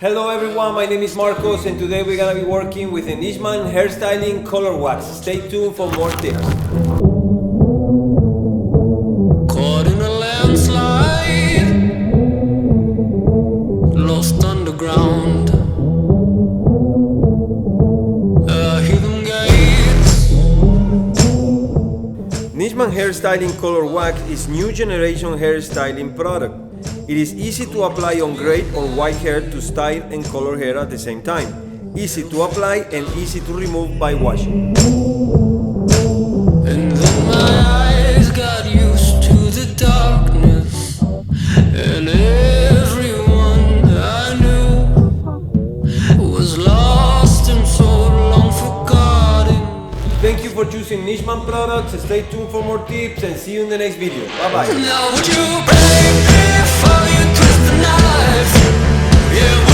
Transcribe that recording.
Hello everyone, my name is Marcos and today we're gonna be working with the Nishman Hairstyling Color Wax. Stay tuned for more tips. Caught in a landslide, lost underground. Hidden gates. Nishman Hairstyling Color Wax is new generation hairstyling product. It is easy to apply on gray or white hair to style and color hair at the same time. Easy to apply and easy to remove by washing. And then my eyes got used to the darkness, and everyone I knew was lost and so long forgotten. Thank you for choosing Nishman products. Stay tuned for more tips and see you in the next video. Bye bye. Now would you break me for you twist the knife? Yeah.